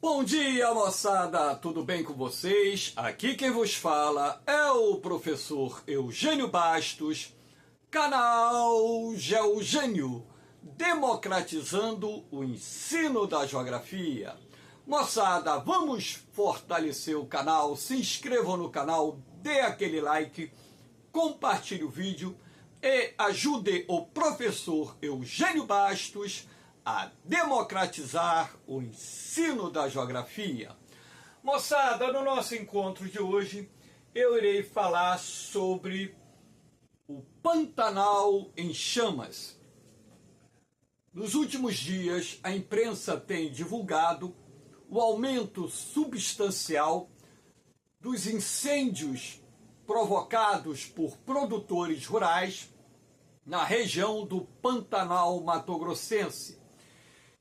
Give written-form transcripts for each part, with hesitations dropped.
Bom dia, moçada! Tudo bem com vocês? Aqui quem vos fala é o professor Eugênio Bastos, canal Geogênio, democratizando o ensino da geografia. Moçada, vamos fortalecer o canal, se inscrevam no canal, dê aquele like, compartilhe o vídeo e ajude o professor Eugênio Bastos a democratizar o ensino da geografia. Moçada, no nosso encontro de hoje, eu irei falar sobre o Pantanal em chamas. Nos últimos dias, a imprensa tem divulgado o aumento substancial dos incêndios provocados por produtores rurais na região do Pantanal Mato-Grossense.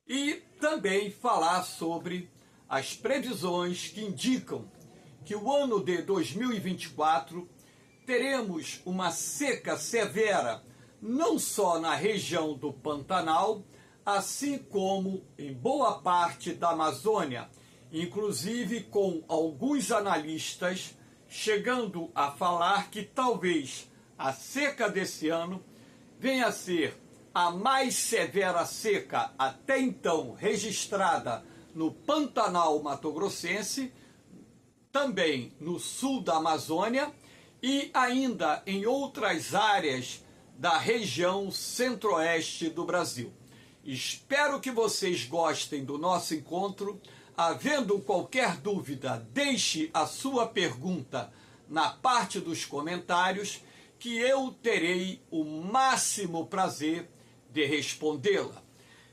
E também falar sobre as previsões que indicam que o ano de 2024 teremos uma seca severa, não só na região do Pantanal, assim como em boa parte da Amazônia, inclusive com alguns analistas chegando a falar que talvez a seca desse ano venha a ser a mais severa seca até então registrada no Pantanal Mato-Grossense, também no sul da Amazônia e ainda em outras áreas da região centro-oeste do Brasil. Espero que vocês gostem do nosso encontro. Havendo qualquer dúvida, deixe a sua pergunta na parte dos comentários, que eu terei o máximo prazer de respondê-la.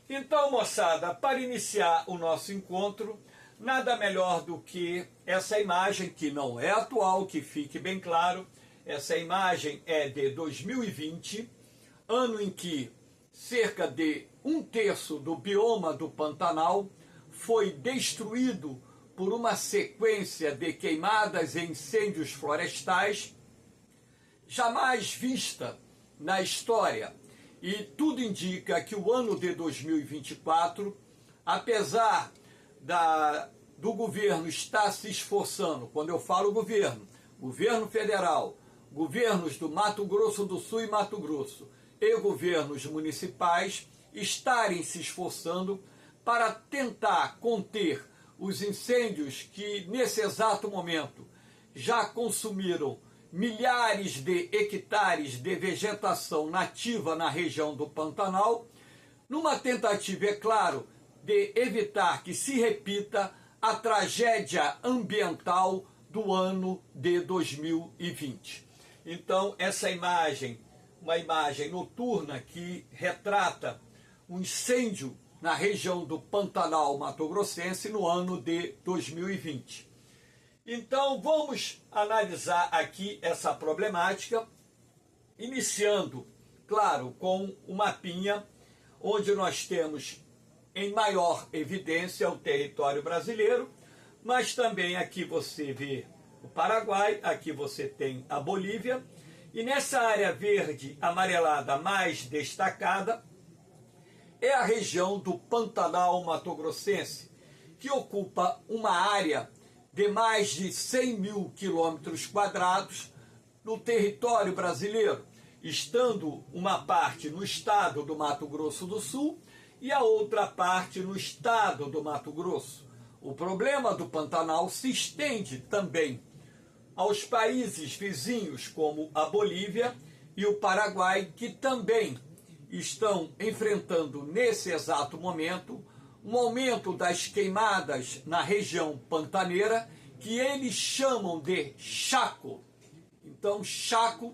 Então, moçada, para iniciar o nosso encontro, nada melhor do que essa imagem, que não é atual, que fique bem claro. Essa imagem é de 2020, ano em que cerca de 1/3 do bioma do Pantanal foi destruído por uma sequência de queimadas e incêndios florestais jamais vista na história. E tudo indica que o ano de 2024, apesar do governo estar se esforçando, quando eu falo governo federal, governos do Mato Grosso do Sul e Mato Grosso e governos municipais estarem se esforçando para tentar conter os incêndios que nesse exato momento já consumiram milhares de hectares de vegetação nativa na região do Pantanal, numa tentativa, é claro, de evitar que se repita a tragédia ambiental do ano de 2020. Então, essa imagem, uma imagem noturna que retrata um incêndio na região do Pantanal Mato-Grossense no ano de 2020. Então, vamos analisar aqui essa problemática, iniciando, claro, com o mapinha, onde nós temos em maior evidência o território brasileiro, mas também aqui você vê o Paraguai, aqui você tem a Bolívia, e nessa área verde amarelada mais destacada é a região do Pantanal Mato-Grossense, que ocupa uma área de mais de 100 mil quilômetros quadrados no território brasileiro, estando uma parte no estado do Mato Grosso do Sul e a outra parte no estado do Mato Grosso. O problema do Pantanal se estende também aos países vizinhos, como a Bolívia e o Paraguai, que também estão enfrentando nesse exato momento um aumento das queimadas na região pantaneira, que eles chamam de chaco. Então, chaco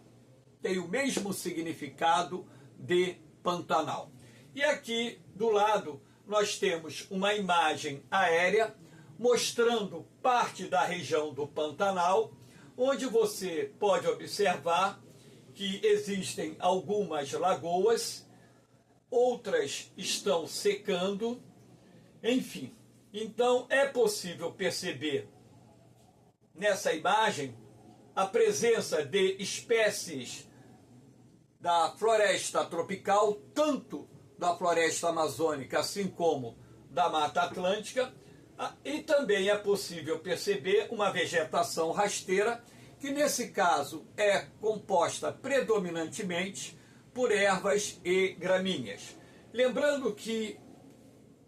tem o mesmo significado de Pantanal. E aqui do lado nós temos uma imagem aérea mostrando parte da região do Pantanal, onde você pode observar que existem algumas lagoas, outras estão secando, enfim. Então é possível perceber nessa imagem a presença de espécies da floresta tropical, tanto da floresta amazônica, assim como da Mata Atlântica, E também é possível perceber uma vegetação rasteira, que nesse caso é composta predominantemente por ervas e gramíneas. Lembrando que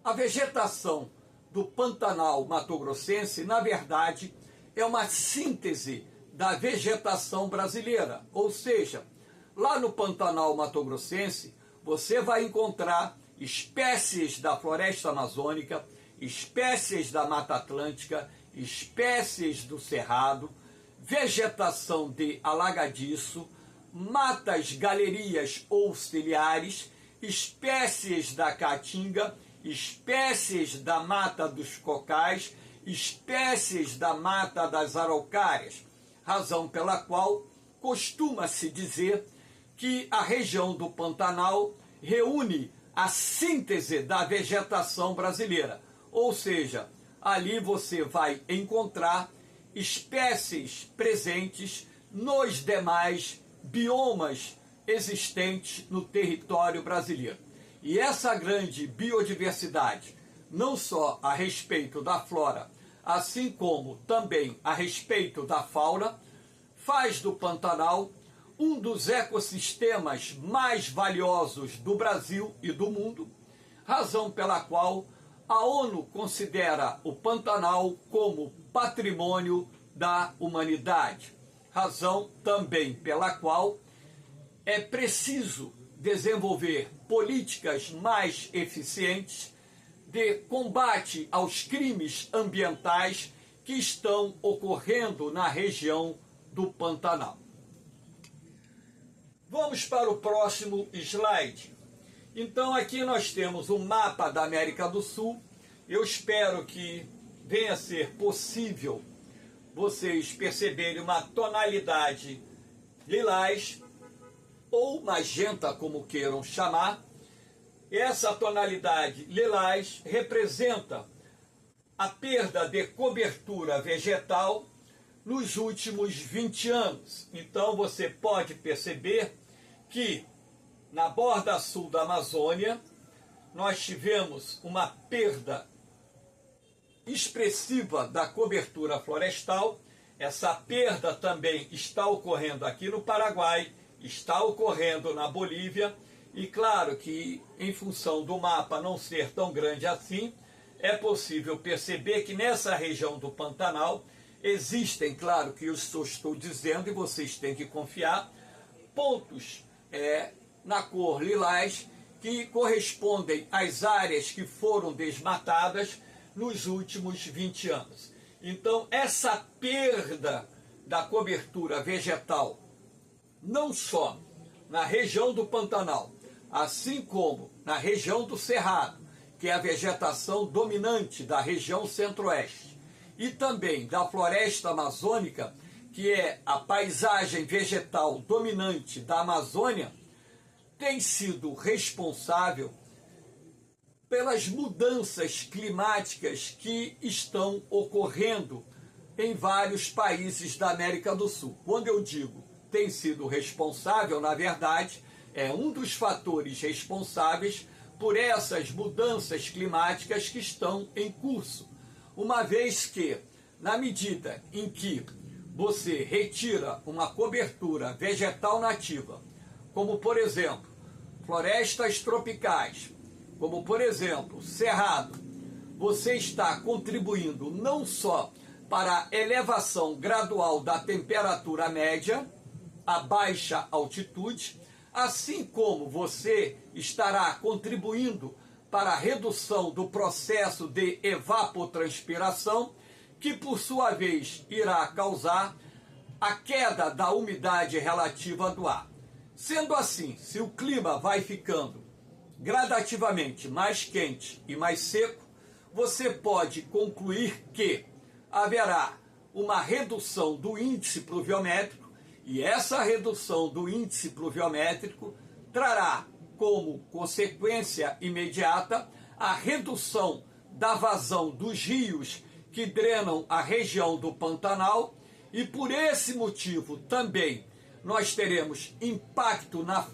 a vegetação do Pantanal mato-grossense, na verdade, é uma síntese da vegetação brasileira. Ou seja, lá no Pantanal mato-grossense, você vai encontrar espécies da floresta amazônica, espécies da Mata Atlântica, espécies do Cerrado, vegetação de alagadiço, matas galerias ou ciliares, espécies da caatinga, espécies da mata dos cocais, espécies da mata das araucárias, razão pela qual costuma-se dizer que a região do Pantanal reúne a síntese da vegetação brasileira, ou seja, ali você vai encontrar espécies presentes nos demais biomas existentes no território brasileiro. E essa grande biodiversidade, não só a respeito da flora, assim como também a respeito da fauna, faz do Pantanal um dos ecossistemas mais valiosos do Brasil e do mundo, razão pela qual a ONU considera o Pantanal como patrimônio da humanidade, razão também pela qual é preciso desenvolver políticas mais eficientes de combate aos crimes ambientais que estão ocorrendo na região do Pantanal. Vamos para o próximo slide. Então aqui nós temos um mapa da América do Sul. Eu espero que venha a ser possível vocês perceberem uma tonalidade lilás ou magenta, como queiram chamar. Essa tonalidade lilás representa a perda de cobertura vegetal nos últimos 20 anos. Então você pode perceber que na borda sul da Amazônia nós tivemos uma perda expressiva da cobertura florestal. Essa perda também está ocorrendo aqui no Paraguai, está ocorrendo na Bolívia, e claro que em função do mapa não ser tão grande assim, é possível perceber que nessa região do Pantanal existem, claro que eu só estou dizendo e vocês têm que confiar, pontos na cor lilás que correspondem às áreas que foram desmatadas nos últimos 20 anos. Então essa perda da cobertura vegetal, não só na região do Pantanal, assim como na região do Cerrado, que é a vegetação dominante da região centro-oeste, e também da floresta amazônica, que é a paisagem vegetal dominante da Amazônia, tem sido responsável pelas mudanças climáticas que estão ocorrendo em vários países da América do Sul. Quando eu digo tem sido responsável, na verdade, é um dos fatores responsáveis por essas mudanças climáticas que estão em curso. Uma vez que, na medida em que você retira uma cobertura vegetal nativa, como por exemplo, florestas tropicais, como por exemplo, cerrado, você está contribuindo não só para a elevação gradual da temperatura média a baixa altitude, assim como você estará contribuindo para a redução do processo de evapotranspiração, que por sua vez irá causar a queda da umidade relativa do ar. Sendo assim, se o clima vai ficando gradativamente mais quente e mais seco, você pode concluir que haverá uma redução do índice pluviométrico, e essa redução do índice pluviométrico trará como consequência imediata a redução da vazão dos rios que drenam a região do Pantanal, e por esse motivo também nós teremos impacto na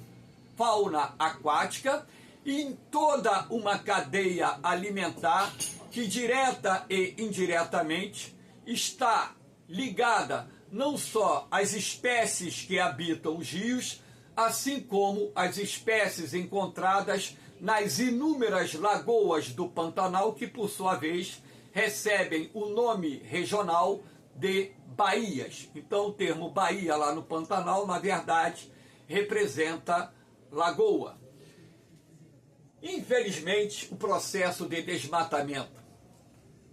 fauna aquática e em toda uma cadeia alimentar que direta e indiretamente está ligada não só às espécies que habitam os rios, assim como às espécies encontradas nas inúmeras lagoas do Pantanal, que por sua vez recebem o nome regional de baías. Então o termo baía lá no Pantanal, na verdade, representa lagoa. Infelizmente, o processo de desmatamento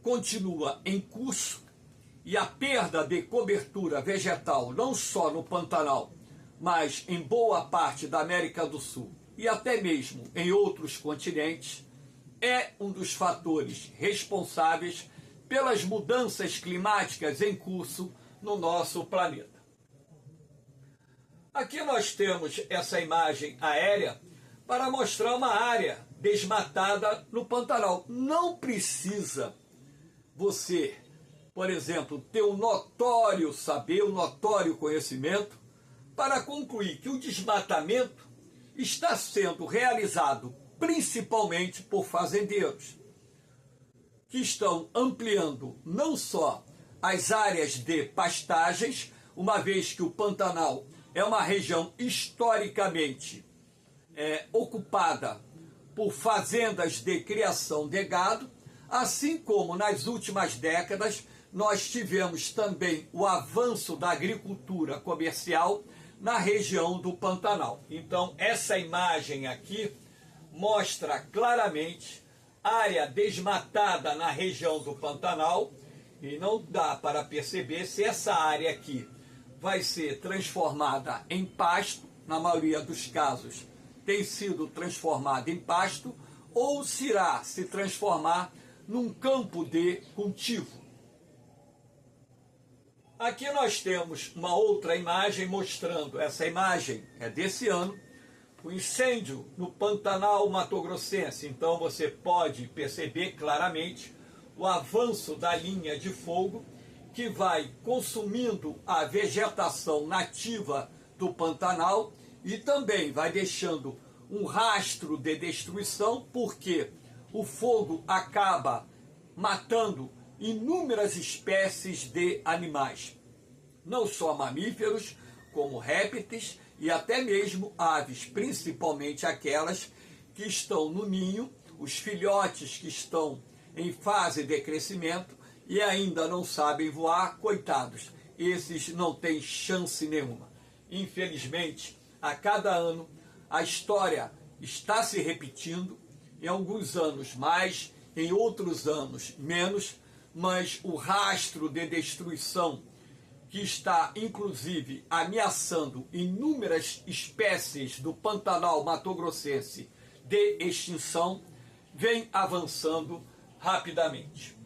continua em curso e a perda de cobertura vegetal, não só no Pantanal, mas em boa parte da América do Sul e até mesmo em outros continentes, é um dos fatores responsáveis pelas mudanças climáticas em curso no nosso planeta. Aqui nós temos essa imagem aérea para mostrar uma área desmatada no Pantanal. Não precisa você, por exemplo, ter um notório saber, um notório conhecimento para concluir que o desmatamento está sendo realizado principalmente por fazendeiros, que estão ampliando não só as áreas de pastagens, uma vez que o Pantanal é uma região historicamente ocupada por fazendas de criação de gado, assim como nas últimas décadas nós tivemos também o avanço da agricultura comercial na região do Pantanal. Então essa imagem aqui mostra claramente área desmatada na região do Pantanal e não dá para perceber se essa área aqui vai ser transformada em pasto, na maioria dos casos tem sido transformada em pasto, ou se irá se transformar num campo de cultivo. Aqui nós temos uma outra imagem mostrando, essa imagem é desse ano, o incêndio no Pantanal Mato-Grossense. Então você pode perceber claramente o avanço da linha de fogo que vai consumindo a vegetação nativa do Pantanal e também vai deixando um rastro de destruição, porque o fogo acaba matando inúmeras espécies de animais, não só mamíferos, como répteis e até mesmo aves, principalmente aquelas que estão no ninho, os filhotes que estão em fase de crescimento e ainda não sabem voar, coitados, esses não têm chance nenhuma. Infelizmente, a cada ano a história está se repetindo, em alguns anos mais, em outros anos menos, mas o rastro de destruição que está inclusive ameaçando inúmeras espécies do Pantanal Mato-Grossense de extinção, vem avançando rapidamente.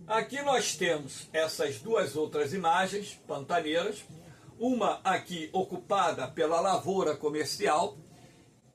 Aqui nós temos essas duas outras imagens pantaneiras, uma aqui ocupada pela lavoura comercial,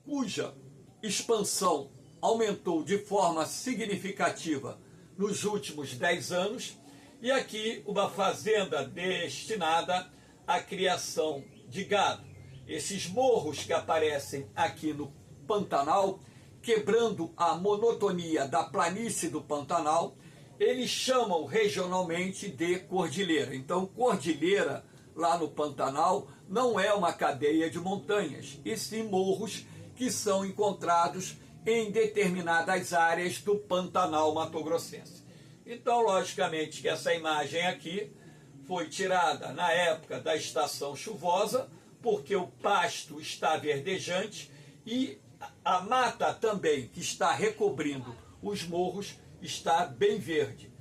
cuja expansão aumentou de forma significativa nos últimos 10 anos, e aqui uma fazenda destinada à criação de gado. Esses morros que aparecem aqui no Pantanal, quebrando a monotonia da planície do Pantanal, eles chamam regionalmente de cordilheira. Então, cordilheira lá no Pantanal não é uma cadeia de montanhas, e sim morros que são encontrados em determinadas áreas do Pantanal Mato-Grossense. Então, logicamente, que essa imagem aqui foi tirada na época da estação chuvosa, porque o pasto está verdejante e a mata também, que está recobrindo os morros, está bem verde.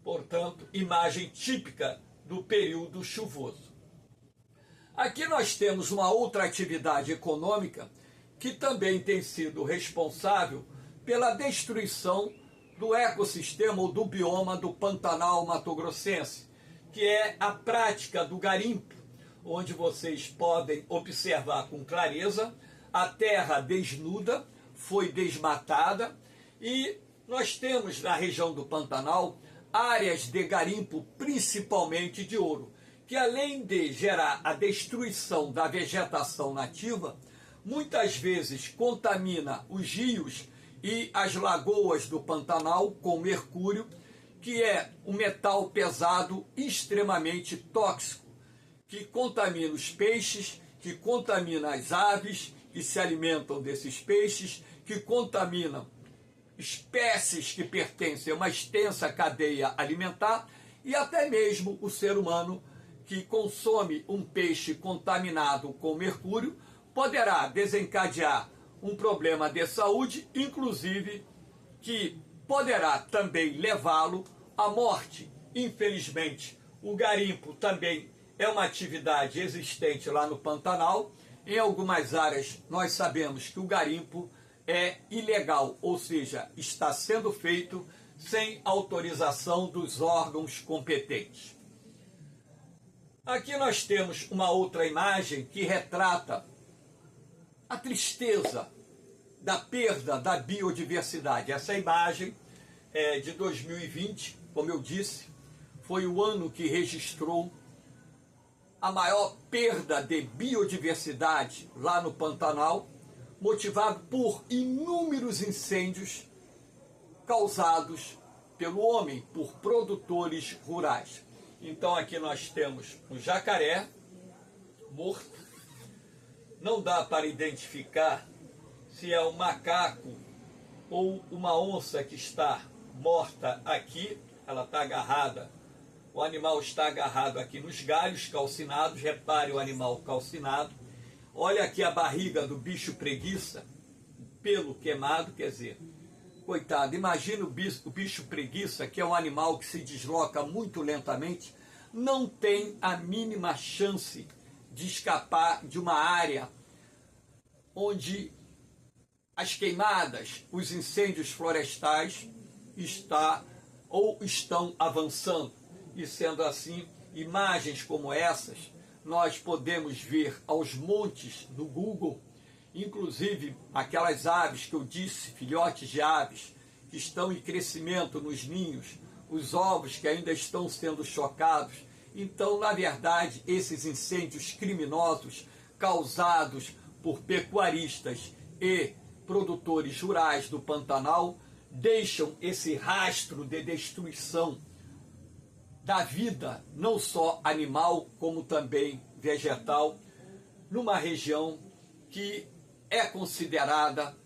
Portanto, imagem típica do período chuvoso. Aqui nós temos uma outra atividade econômica que também tem sido responsável pela destruição do ecossistema ou do bioma do Pantanal Mato-Grossense, que é a prática do garimpo, onde vocês podem observar com clareza a terra desnuda, foi desmatada, e nós temos na região do Pantanal áreas de garimpo, principalmente de ouro, que além de gerar a destruição da vegetação nativa, muitas vezes contamina os rios e as lagoas do Pantanal com mercúrio, que é um metal pesado extremamente tóxico, que contamina os peixes, que contamina as aves que se alimentam desses peixes, que contaminam espécies que pertencem a uma extensa cadeia alimentar e até mesmo o ser humano que consome um peixe contaminado com mercúrio poderá desencadear um problema de saúde, inclusive que poderá também levá-lo à morte. Infelizmente, o garimpo também é uma atividade existente lá no Pantanal. Em algumas áreas nós sabemos que o garimpo é ilegal, ou seja, está sendo feito sem autorização dos órgãos competentes. Aqui nós temos uma outra imagem que retrata a tristeza da perda da biodiversidade. Essa imagem é de 2020, como eu disse, foi o ano que registrou a maior perda de biodiversidade lá no Pantanal, motivado por inúmeros incêndios causados pelo homem, por produtores rurais. Então aqui nós temos um jacaré morto. Não dá para identificar se é um macaco ou uma onça que está morta aqui. Ela está agarrada, o animal está agarrado aqui nos galhos calcinados. Repare o animal calcinado. Olha aqui a barriga do bicho preguiça, pelo queimado, quer dizer, coitado, imagina o bicho preguiça, que é um animal que se desloca muito lentamente, não tem a mínima chance de escapar de uma área onde as queimadas, os incêndios florestais estão avançando. E sendo assim, imagens como essas nós podemos ver aos montes no Google, inclusive aquelas aves que eu disse, filhotes de aves, que estão em crescimento nos ninhos, os ovos que ainda estão sendo chocados. Então, na verdade, esses incêndios criminosos causados por pecuaristas e produtores rurais do Pantanal deixam esse rastro de destruição da vida, não só animal, como também vegetal, numa região que é considerada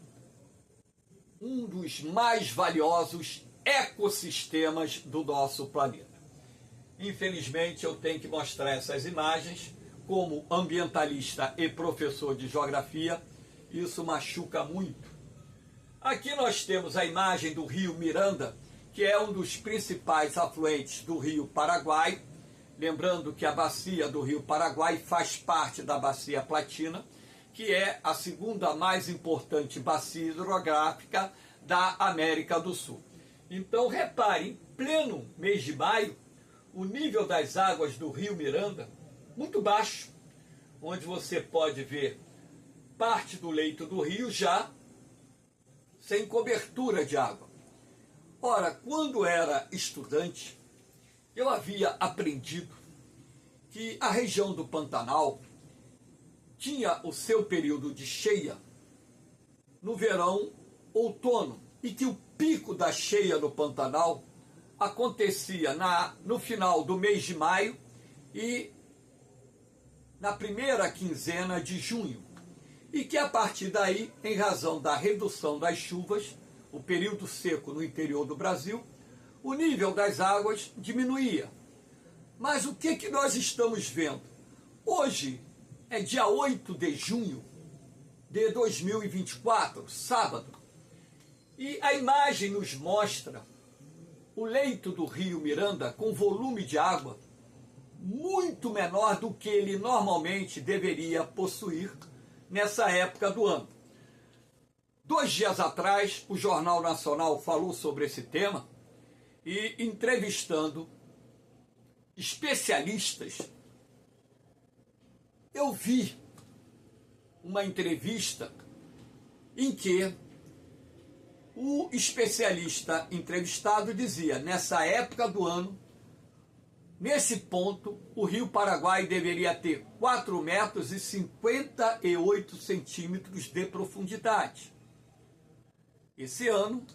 um dos mais valiosos ecossistemas do nosso planeta. Infelizmente, eu tenho que mostrar essas imagens. Como ambientalista e professor de geografia, isso machuca muito. Aqui nós temos a imagem do rio Miranda, que é um dos principais afluentes do rio Paraguai. Lembrando que a bacia do rio Paraguai faz parte da bacia Platina, que é a segunda mais importante bacia hidrográfica da América do Sul. Então, repare, em pleno mês de maio, o nível das águas do rio Miranda muito baixo, onde você pode ver parte do leito do rio já sem cobertura de água. Ora, quando era estudante, eu havia aprendido que a região do Pantanal tinha o seu período de cheia no verão, outono, e que o pico da cheia no Pantanal acontecia no final do mês de maio e na primeira quinzena de junho, e que a partir daí, em razão da redução das chuvas, o período seco no interior do Brasil, o nível das águas diminuía. Mas o que nós estamos vendo? Hoje é dia 8 de junho de 2024, sábado, e a imagem nos mostra o leito do rio Miranda com volume de água muito menor do que ele normalmente deveria possuir nessa época do ano. 2 dias atrás, o Jornal Nacional falou sobre esse tema e, entrevistando especialistas, eu vi uma entrevista em que o especialista entrevistado dizia: nessa época do ano, nesse ponto, o rio Paraguai deveria ter 4 metros e 58 centímetros de profundidade. Esse ano,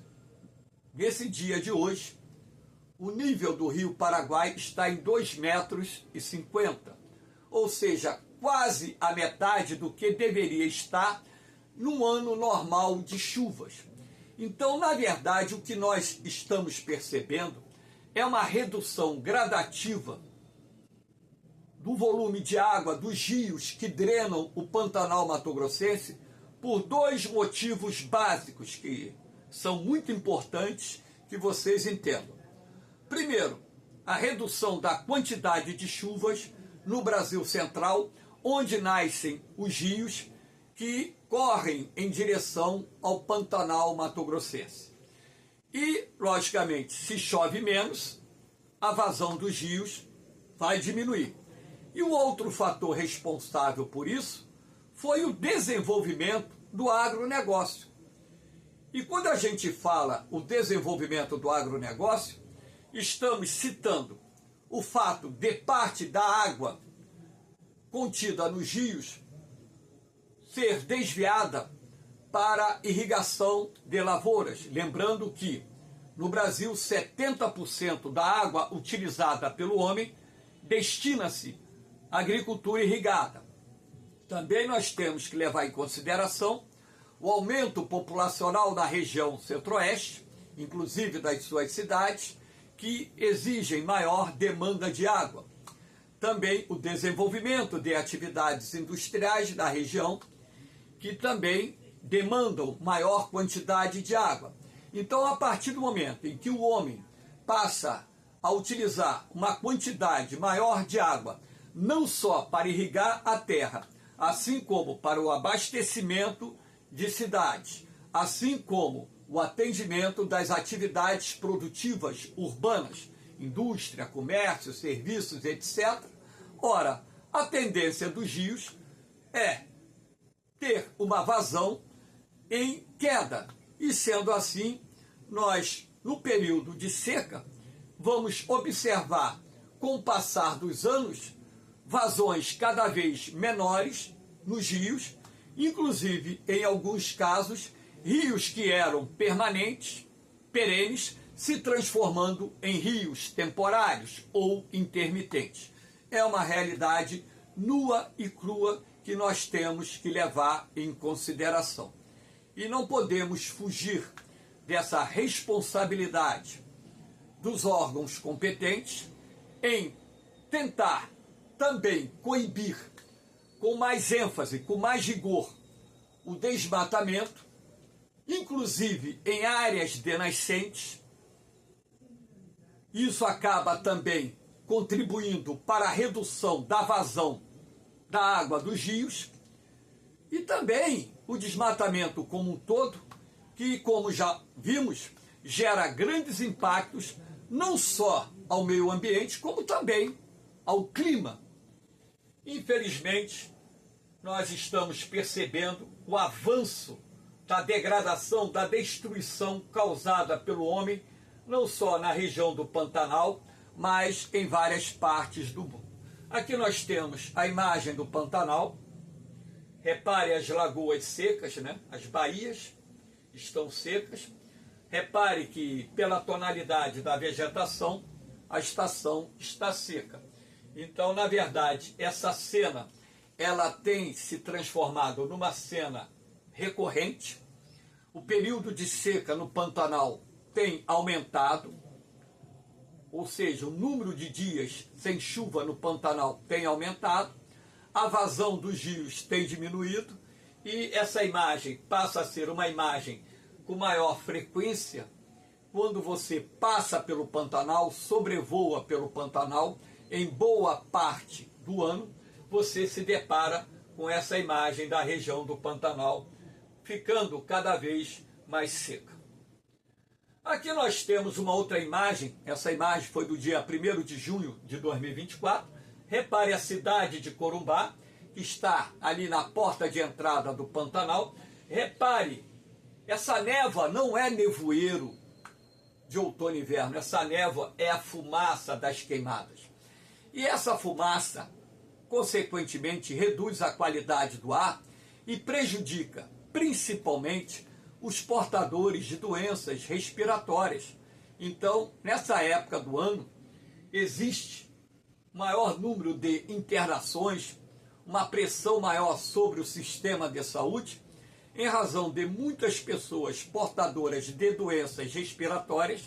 nesse dia de hoje, o nível do Rio Paraguai está em 2,50 metros, ou seja, quase a metade do que deveria estar num ano normal de chuvas. Então, na verdade, o que nós estamos percebendo é uma redução gradativa do volume de água dos rios que drenam o Pantanal Mato-Grossense por dois motivos básicos que são muito importantes que vocês entendam. Primeiro, a redução da quantidade de chuvas no Brasil Central, onde nascem os rios que correm em direção ao Pantanal Mato-Grossense. E, logicamente, se chove menos, a vazão dos rios vai diminuir. E o outro fator responsável por isso foi o desenvolvimento do agronegócio. E quando a gente fala o desenvolvimento do agronegócio, estamos citando o fato de parte da água contida nos rios ser desviada para irrigação de lavouras. Lembrando que no Brasil 70% da água utilizada pelo homem destina-se à agricultura irrigada. Também nós temos que levar em consideração o aumento populacional na região centro-oeste, inclusive das suas cidades, que exigem maior demanda de água. Também o desenvolvimento de atividades industriais da região, que também demandam maior quantidade de água. Então, a partir do momento em que o homem passa a utilizar uma quantidade maior de água, não só para irrigar a terra, assim como para o abastecimento de cidades, assim como o atendimento das atividades produtivas urbanas, indústria, comércio, serviços, etc. Ora, a tendência dos rios é ter uma vazão em queda. E sendo assim, nós, no período de seca, vamos observar, com o passar dos anos, vazões cada vez menores nos rios, inclusive, em alguns casos, rios que eram permanentes, perenes, se transformando em rios temporários ou intermitentes. É uma realidade nua e crua que nós temos que levar em consideração. E não podemos fugir dessa responsabilidade dos órgãos competentes em tentar também coibir com mais ênfase, com mais rigor, o desmatamento, inclusive em áreas de nascentes. Isso acaba também contribuindo para a redução da vazão da água dos rios e também o desmatamento como um todo, que, como já vimos, gera grandes impactos não só ao meio ambiente, como também ao clima. Infelizmente, nós estamos percebendo o avanço da degradação, da destruição causada pelo homem, não só na região do Pantanal, mas em várias partes do mundo. Aqui nós temos a imagem do Pantanal. Repare as lagoas secas, né? As baías estão secas. Repare que, pela tonalidade da vegetação, a estação está seca. Então, na verdade, essa cena, ela tem se transformado numa cena recorrente. O período de seca no Pantanal tem aumentado, ou seja, o número de dias sem chuva no Pantanal tem aumentado, a vazão dos rios tem diminuído e essa imagem passa a ser uma imagem com maior frequência quando você passa pelo Pantanal, sobrevoa pelo Pantanal, em boa parte do ano, você se depara com essa imagem da região do Pantanal ficando cada vez mais seca. Aqui nós temos uma outra imagem, essa imagem foi do dia 1º de junho de 2024. Repare a cidade de Corumbá, que está ali na porta de entrada do Pantanal. Repare, essa névoa não é nevoeiro de outono e inverno, essa névoa é a fumaça das queimadas. E essa fumaça, consequentemente, reduz a qualidade do ar e prejudica, principalmente, os portadores de doenças respiratórias. Então, nessa época do ano, existe maior número de internações, uma pressão maior sobre o sistema de saúde, em razão de muitas pessoas portadoras de doenças respiratórias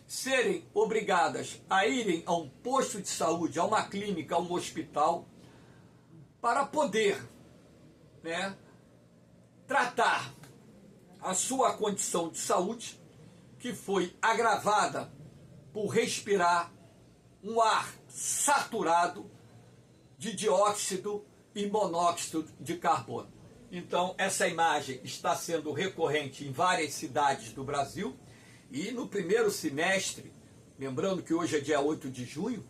serem obrigadas a irem a um posto de saúde, a uma clínica, a um hospital, para poder, tratar a sua condição de saúde, que foi agravada por respirar um ar saturado de dióxido e monóxido de carbono. Então, essa imagem está sendo recorrente em várias cidades do Brasil, e no primeiro semestre, lembrando que hoje é dia 8 de junho,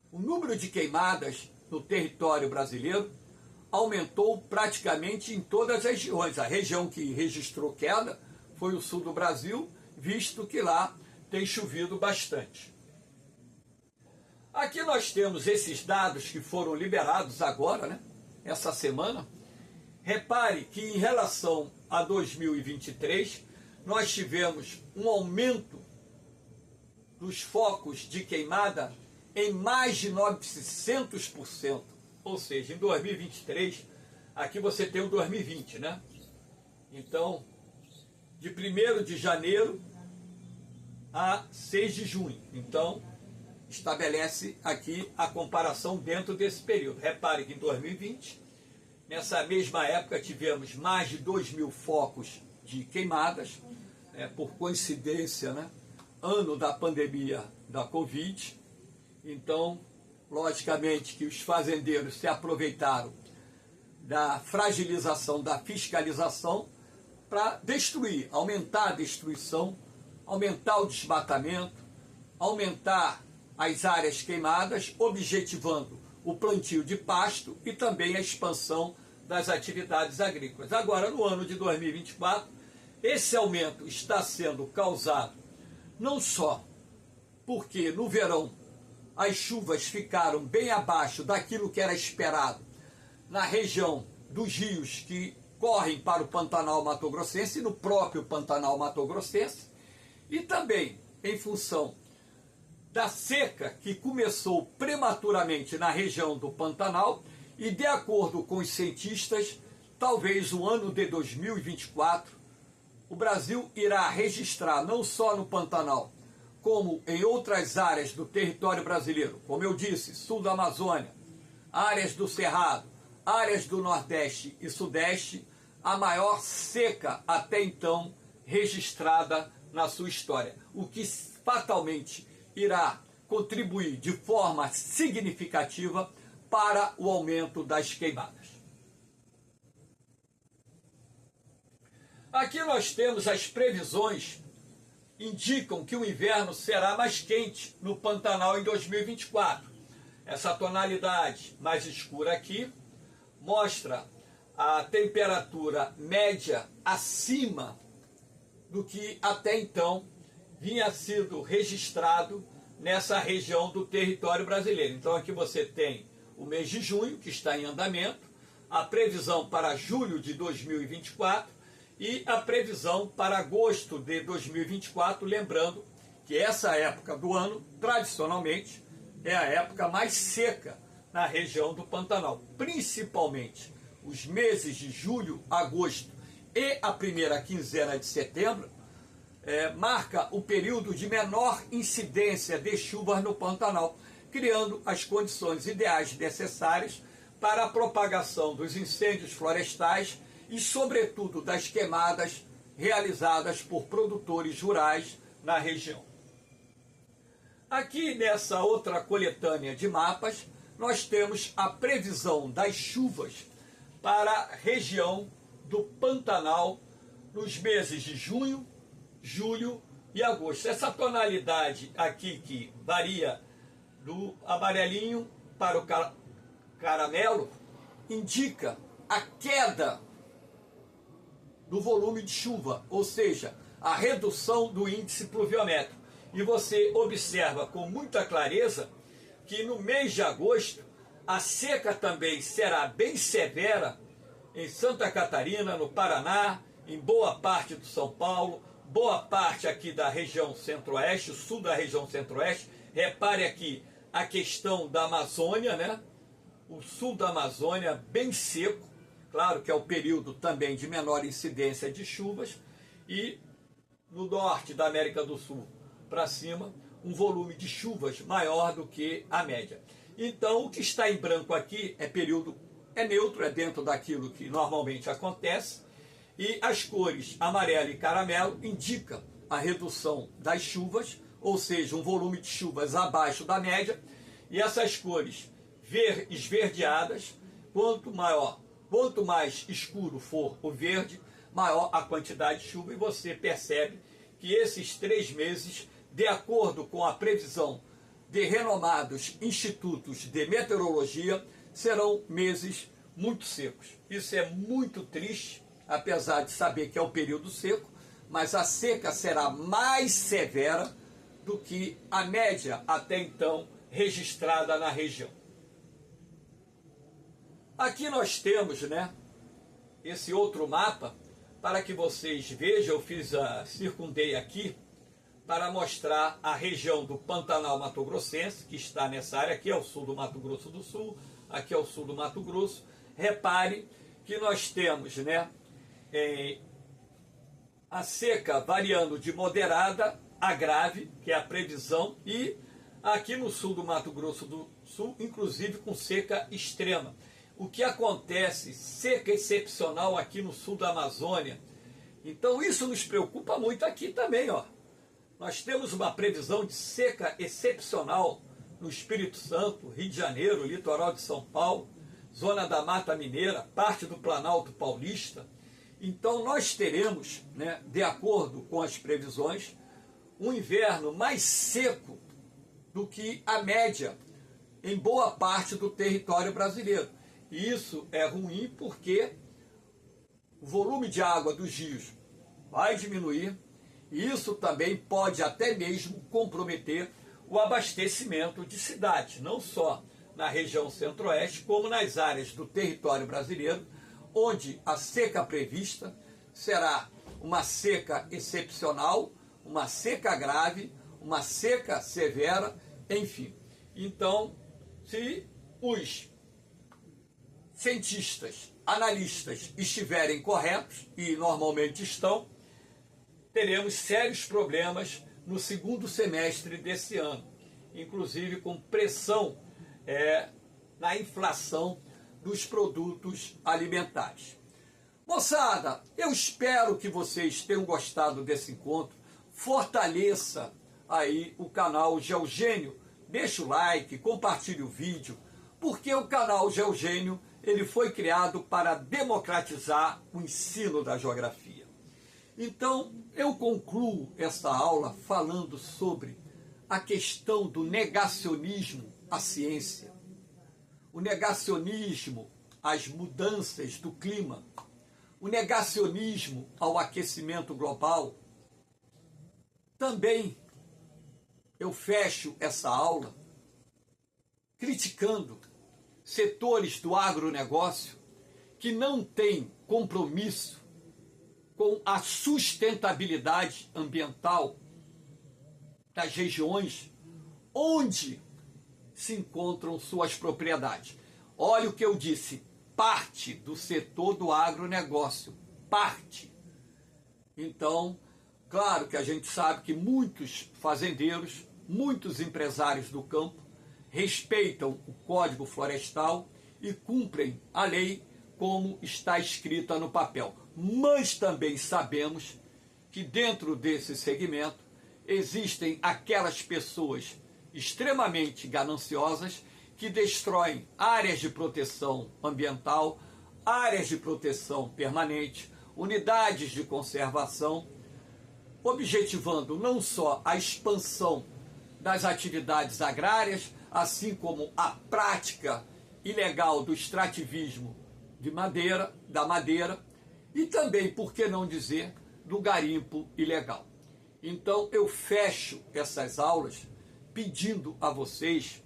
o número de queimadas no território brasileiro aumentou praticamente em todas as regiões. A região que registrou queda foi o sul do Brasil, visto que lá tem chovido bastante. Aqui nós temos esses dados que foram liberados agora, essa semana. Repare que em relação a 2023, nós tivemos um aumento dos focos de queimada em mais de 900%. Ou seja, em 2023, aqui você tem o 2020, Então, de 1º de janeiro a 6 de junho. Então, estabelece aqui a comparação dentro desse período. Repare que em 2020, nessa mesma época, tivemos mais de 2.000 focos de queimadas, por coincidência, ano da pandemia da Covid. Então, logicamente que os fazendeiros se aproveitaram da fragilização da fiscalização para destruir, aumentar a destruição, aumentar o desmatamento, aumentar as áreas queimadas, objetivando o plantio de pasto e também a expansão das atividades agrícolas. Agora, no ano de 2024, esse aumento está sendo causado não só porque no verão as chuvas ficaram bem abaixo daquilo que era esperado na região dos rios que correm para o Pantanal Mato-Grossense e no próprio Pantanal Mato-Grossense, e também em função da seca que começou prematuramente na região do Pantanal, e de acordo com os cientistas, talvez o ano de 2024, o Brasil irá registrar não só no Pantanal, como em outras áreas do território brasileiro, como eu disse, sul da Amazônia, áreas do Cerrado, áreas do Nordeste e Sudeste, a maior seca até então registrada na sua história, o que fatalmente irá contribuir de forma significativa para o aumento das queimadas. Aqui nós temos as previsões, indicam que o inverno será mais quente no Pantanal em 2024. Essa tonalidade mais escura aqui mostra a temperatura média acima do que até então vinha sido registrado nessa região do território brasileiro. Então aqui você tem o mês de junho, que está em andamento, a previsão para julho de 2024 e a previsão para agosto de 2024, lembrando que essa época do ano, tradicionalmente, é a época mais seca na região do Pantanal, principalmente os meses de julho, agosto e a primeira quinzena de setembro, marca o período de menor incidência de chuvas no Pantanal, criando as condições ideais necessárias para a propagação dos incêndios florestais e, sobretudo, das queimadas realizadas por produtores rurais na região. Aqui nessa outra coletânea de mapas, nós temos a previsão das chuvas para a região do Pantanal nos meses de junho, julho e agosto. Essa tonalidade aqui que varia do amarelinho para o caramelo indica a queda do volume de chuva, ou seja, a redução do índice pluviométrico. E você observa com muita clareza que no mês de agosto a seca também será bem severa em Santa Catarina, no Paraná, em boa parte do São Paulo, boa parte aqui da região centro-oeste, o sul da região centro-oeste. Repare aqui a questão da Amazônia, né? O sul da Amazônia bem seco, claro que é o período também de menor incidência de chuvas, e no norte da América do Sul para cima, um volume de chuvas maior do que a média. Então, o que está em branco aqui é neutro, é dentro daquilo que normalmente acontece, e as cores amarelo e caramelo indicam a redução das chuvas, ou seja, um volume de chuvas abaixo da média, e essas cores esverdeadas, quanto mais escuro for o verde, maior a quantidade de chuva, e você percebe que esses 3 meses, de acordo com a previsão de renomados institutos de meteorologia, serão meses muito secos. Isso é muito triste, apesar de saber que é um período seco, mas a seca será mais severa do que a média até então registrada na região. Aqui nós temos, né, esse outro mapa, para que vocês vejam. Eu circundei aqui para mostrar a região do Pantanal Mato Grossense, que está nessa área. Aqui é o sul do Mato Grosso do Sul, aqui é o sul do Mato Grosso. Repare que nós temos, né, a seca variando de moderada a grave, que é a previsão, e aqui no sul do Mato Grosso do Sul, inclusive com seca extrema. O que acontece, seca excepcional aqui no sul da Amazônia. Então isso nos preocupa muito aqui também, ó. Nós temos uma previsão de seca excepcional no Espírito Santo, Rio de Janeiro, litoral de São Paulo, zona da Mata Mineira, parte do Planalto Paulista. Então nós teremos, né, de acordo com as previsões, um inverno mais seco do que a média em boa parte do território brasileiro. E isso é ruim porque o volume de água dos rios vai diminuir, e isso também pode até mesmo comprometer o abastecimento de cidades, não só na região centro-oeste, como nas áreas do território brasileiro, onde a seca prevista será uma seca excepcional, uma seca grave, uma seca severa, enfim. Então, se os cientistas, analistas estiverem corretos, e normalmente estão, teremos sérios problemas no segundo semestre desse ano, inclusive com pressão na inflação dos produtos alimentares. Moçada, eu espero que vocês tenham gostado desse encontro. Fortaleça aí o canal Geogênio, deixa o like, compartilhe o vídeo, porque o canal Geogênio ele foi criado para democratizar o ensino da geografia. Então, eu concluo esta aula falando sobre a questão do negacionismo à ciência, o negacionismo às mudanças do clima, o negacionismo ao aquecimento global. Também eu fecho essa aula criticando setores do agronegócio que não têm compromisso com a sustentabilidade ambiental das regiões onde se encontram suas propriedades. Olha o que eu disse, parte do setor do agronegócio, parte. Então, claro que a gente sabe que muitos fazendeiros, muitos empresários do campo respeitam o Código Florestal e cumprem a lei como está escrita no papel. Mas também sabemos que dentro desse segmento existem aquelas pessoas extremamente gananciosas que destroem áreas de proteção ambiental, áreas de proteção permanente, unidades de conservação, objetivando não só a expansão das atividades agrárias, assim como a prática ilegal do extrativismo da madeira, e também, por que não dizer, do garimpo ilegal. Então eu fecho essas aulas pedindo a vocês,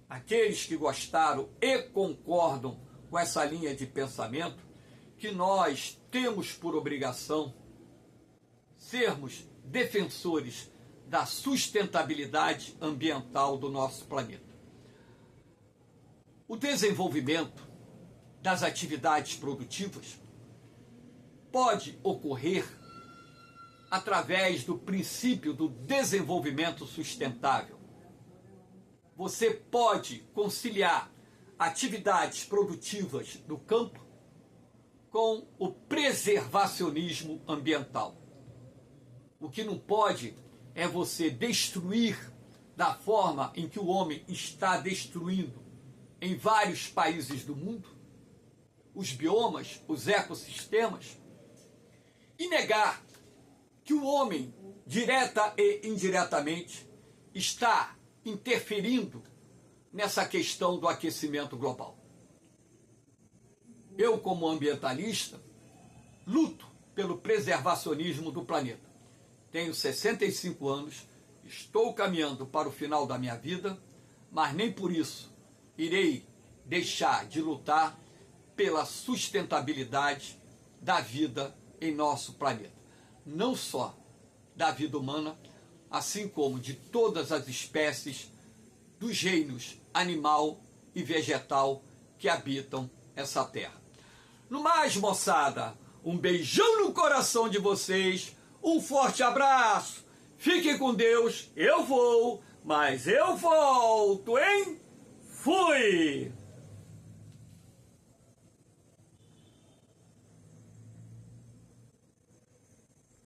aqueles que gostaram e concordam com essa linha de pensamento, que nós temos por obrigação sermos defensores da sustentabilidade ambiental do nosso planeta. O desenvolvimento das atividades produtivas pode ocorrer através do princípio do desenvolvimento sustentável. Você pode conciliar atividades produtivas do campo com o preservacionismo ambiental. O que não pode é você destruir da forma em que o homem está destruindo em vários países do mundo os biomas, os ecossistemas, e negar que o homem, direta e indiretamente, está interferindo nessa questão do aquecimento global. Eu, como ambientalista, luto pelo preservacionismo do planeta. Tenho 65 anos, estou caminhando para o final da minha vida, mas nem por isso irei deixar de lutar pela sustentabilidade da vida em nosso planeta. Não só da vida humana, assim como de todas as espécies dos reinos animal e vegetal que habitam essa terra. No mais, moçada, um beijão no coração de vocês, um forte abraço, fiquem com Deus, eu vou, mas eu volto, hein? Fui!